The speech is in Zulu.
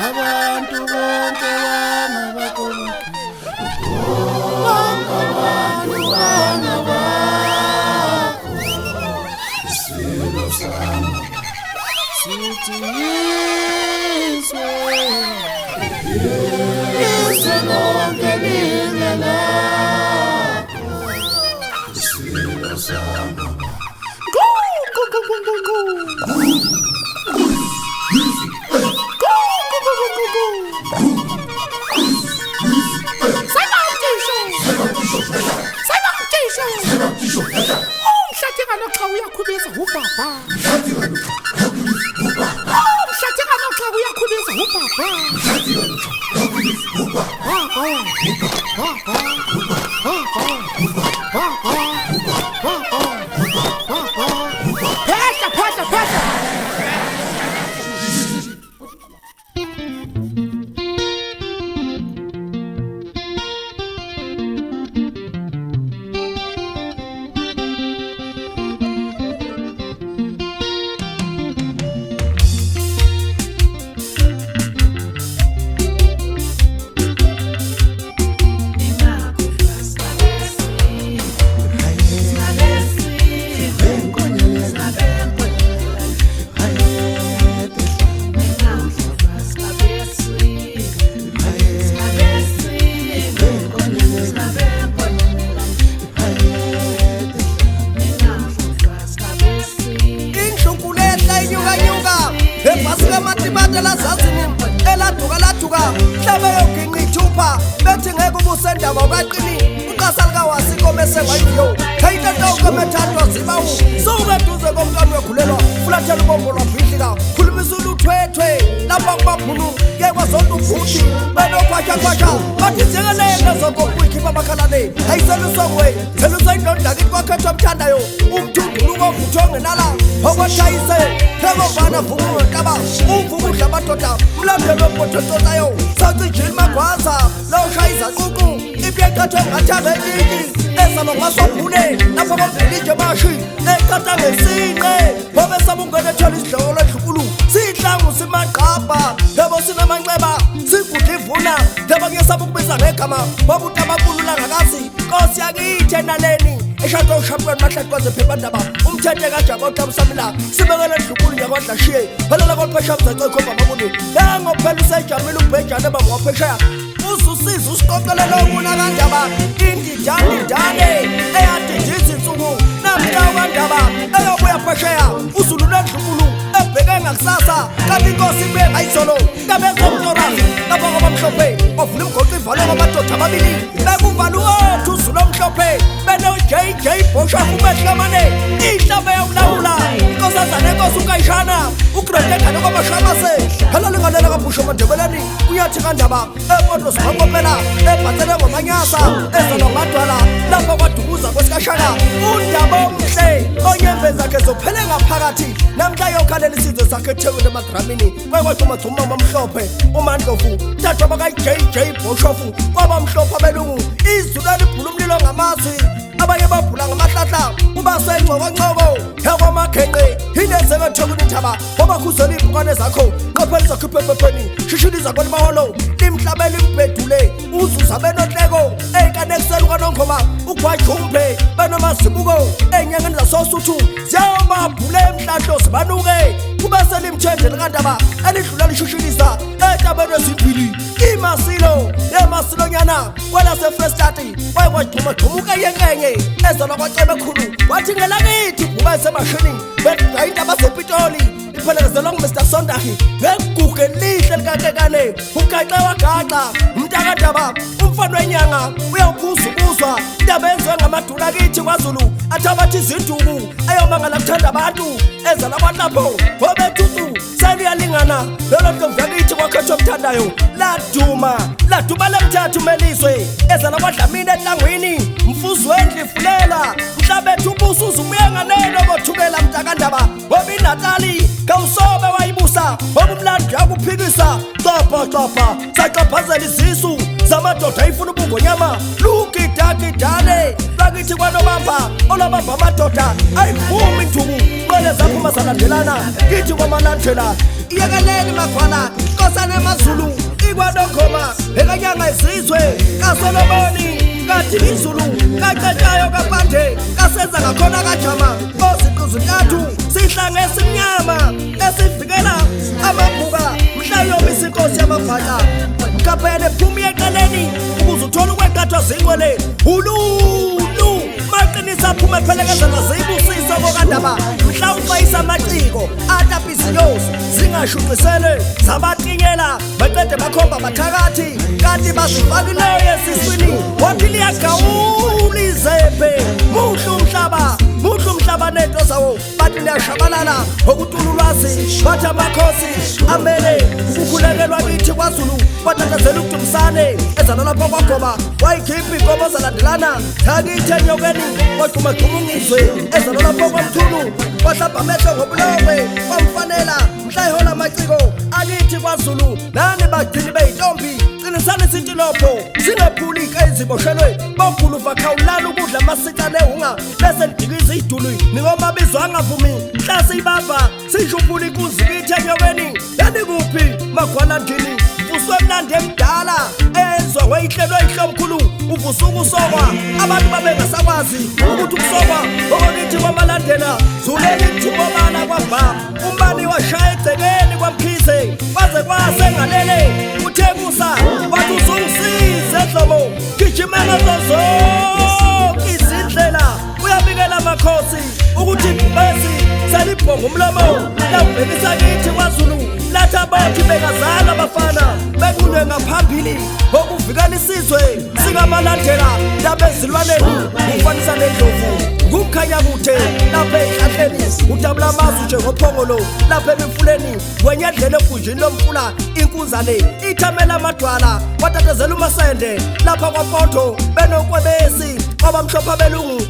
Abantu bonke kekane ugaxe wagaxa umntakadaba umfana wenyanga uyawukhuzukuzwa indaba enziwe ngamaduna kithi kwaZulu athabatha izinduku ayomangala kuthanda abantu eza labantu lapho obethutu seliyalingana lolo ntombi yakithi kwakhethwa omthandayo laduma lemthathu meliswe eza labadlamini ehlangwini mfuzi wendlu ifulela mhlabethu ubusa uzubuye nganeno bothukela mntakandaba ngoba iNatali kawusobe wayibusa ngoba umlando yakuphikisa copha sacaphazela izisu zamadoda ayifuna ubungonyama lugidagidane bakithi kwanobamba olabamba amadoda ayivumi induku qole zaphuma zalandelana kithi kwamalandela iyekeleni magwala nkosana emaZulu ikwanongoma ekanyanga izizwe kaSolomoni kathi izulu kacetshayo kapande kasenza ngakhona kajama oziqu zintathu sihlange esimnyama esivikela amabhuka mhlayomi inkosi yamabhaca kaphele phumi eqaleni ukuze uthola ukwentatha zingwele ululu maqinisa phuma phelekezela zibusisa bokandaba mhlawumbe isamaciko atapisiyosi zingashunqisele zabatinyela baqede bakhomba bathakathi kanti bazifakileyo esiswini waphili yagawulizephe muhlu umhlaba nento zawo bathi niyashabalala okutululwazi bathi amakhosi amele ukukhulekelwa kithi kwaZulu batatazela ukudumsane ezalapha kwagoba wayikhipha inkomo zalandelana thakithi enyokeni waqumaqumungizwe ezalapha kwamthunu wahlapha amehlo ngobulongwe kwamfanela mhlayihola amaciko akithi kwaZulu nani bagcini beyintombi qinisani isintilopho singaphulika iziboshelwe bokhuluva khawulana ukudla amasitha nehunga bese ndikiza idulu ningomabizo angavumi mhlasi ibamba sishuphula inkunzi kithi enyokeni yanikuphi magwala ndini uswe mnandi emdala enzwa wayihlelwe ihlomkhulu uvusuka usokwa abantu babengasakwazi ukuthi ukusokwa okithi kwamalandela zuleli ithubomana kwabha umbani washaya egcekeni kwamkhize kwaze kwasengalele uthebusa wathi uzungisize Dlomo gijimela zonke izindlela uyabikela amakhosi ukuthi besi selibhonga umlomo labhekisa kithi kwaZulu lathi abathi bekazala abafana bekunwe ngaphambili okuvikela isizwe singamalandela labezilwaneni ufanisa nendlovu kumkhanya kude lapha ehlahleni utabula amazwi njengophongolo lapha emfuleni wenyadlela egunjini lomfula inkunzane ithamela amadwala watatazela umasende lapha kwaMpondo benokwebesi kwabamhlopha belungu